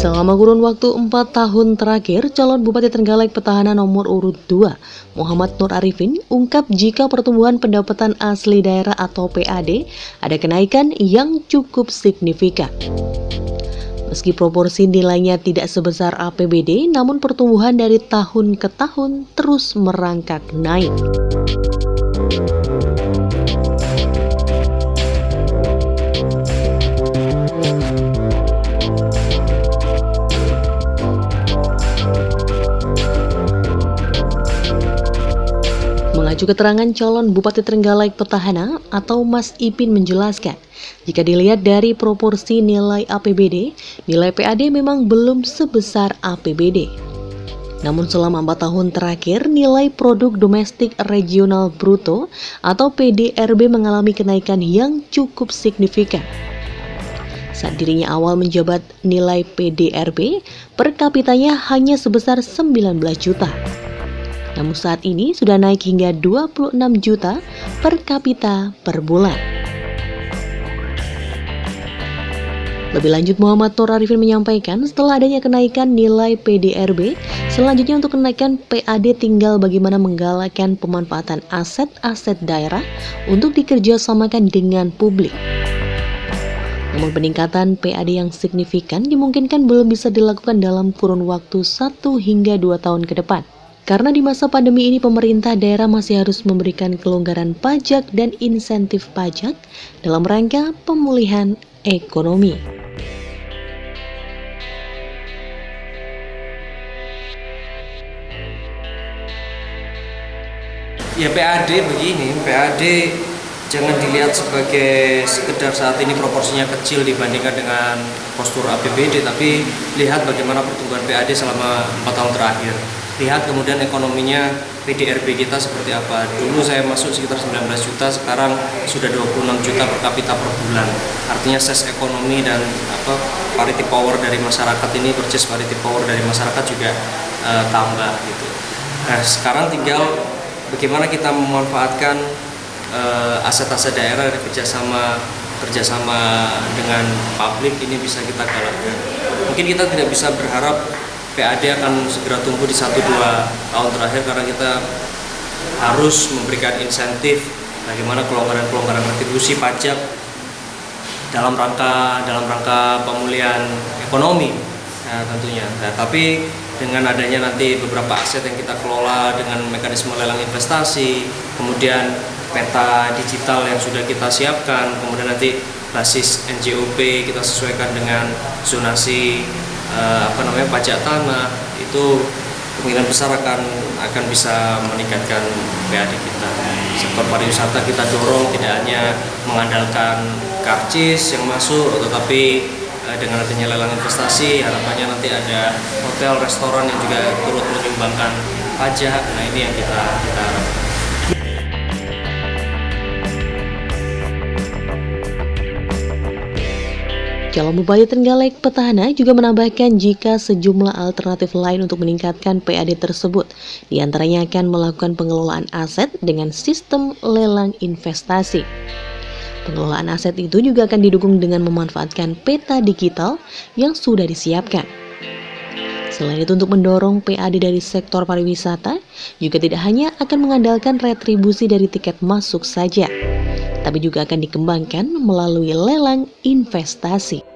Selama kurun waktu 4 tahun terakhir, calon Bupati Trenggalek petahana nomor urut 2, Muhammad Nur Arifin, ungkap jika pertumbuhan pendapatan asli daerah atau PAD ada kenaikan yang cukup signifikan. Meski proporsi nilainya tidak sebesar APBD, namun pertumbuhan dari tahun ke tahun terus merangkak naik. Mengacu keterangan calon Bupati Trenggalek petahana atau Mas Ipin menjelaskan, jika dilihat dari proporsi nilai APBD, nilai PAD memang belum sebesar APBD. Namun selama 4 tahun terakhir, nilai produk domestik regional bruto atau PDRB mengalami kenaikan yang cukup signifikan. Saat dirinya awal menjabat, nilai PDRB per kapitanya hanya sebesar 19 juta. Namun saat ini sudah naik hingga 26 juta per kapita per bulan. Lebih lanjut, Muhammad Nur Arifin menyampaikan setelah adanya kenaikan nilai PDRB, selanjutnya untuk kenaikan PAD tinggal bagaimana menggalakkan pemanfaatan aset-aset daerah untuk dikerjasamakan dengan publik. Namun peningkatan PAD yang signifikan dimungkinkan belum bisa dilakukan dalam kurun waktu 1 hingga 2 tahun ke depan. Karena di masa pandemi ini pemerintah daerah masih harus memberikan kelonggaran pajak dan insentif pajak dalam rangka pemulihan ekonomi. Ya PAD begini, PAD jangan dilihat sebagai sekedar saat ini proporsinya kecil dibandingkan dengan postur APBD, tapi lihat bagaimana pertumbuhan PAD selama 4 tahun terakhir. Lihat kemudian ekonominya PDRB kita seperti apa. Dulu saya masuk sekitar 19 juta, sekarang sudah 26 juta per kapita per bulan. Artinya ses ekonomi dan parity power dari masyarakat ini, purchase parity power dari masyarakat juga tambah gitu. Nah, sekarang tinggal bagaimana kita memanfaatkan aset-aset daerah dari kerjasama dengan publik ini bisa kita galakkan. Mungkin kita tidak bisa berharap PAD akan segera tumbuh di 1-2 tahun terakhir karena kita harus memberikan insentif bagaimana kelonggaran retribusi pajak dalam rangka pemulihan ekonomi. Nah, tentunya. Nah, tapi dengan adanya nanti beberapa aset yang kita kelola dengan mekanisme lelang investasi, kemudian peta digital yang sudah kita siapkan, kemudian nanti basis NJOP kita sesuaikan dengan zonasi pajak tanah, itu kemungkinan besar akan bisa meningkatkan PAD kita. Sektor pariwisata kita dorong tidak hanya mengandalkan karcis yang masuk, tetapi dengan adanya lelang investasi harapannya nanti ada hotel, restoran yang juga turut menyumbangkan pajak. Nah, ini yang kita harapkan. Calon Bupati Trenggalek petahana juga menambahkan jika sejumlah alternatif lain untuk meningkatkan PAD tersebut, diantaranya akan melakukan pengelolaan aset dengan sistem lelang investasi. Pengelolaan aset itu juga akan didukung dengan memanfaatkan peta digital yang sudah disiapkan. Selain itu, untuk mendorong PAD dari sektor pariwisata, juga tidak hanya akan mengandalkan retribusi dari tiket masuk saja, tapi juga akan dikembangkan melalui lelang investasi.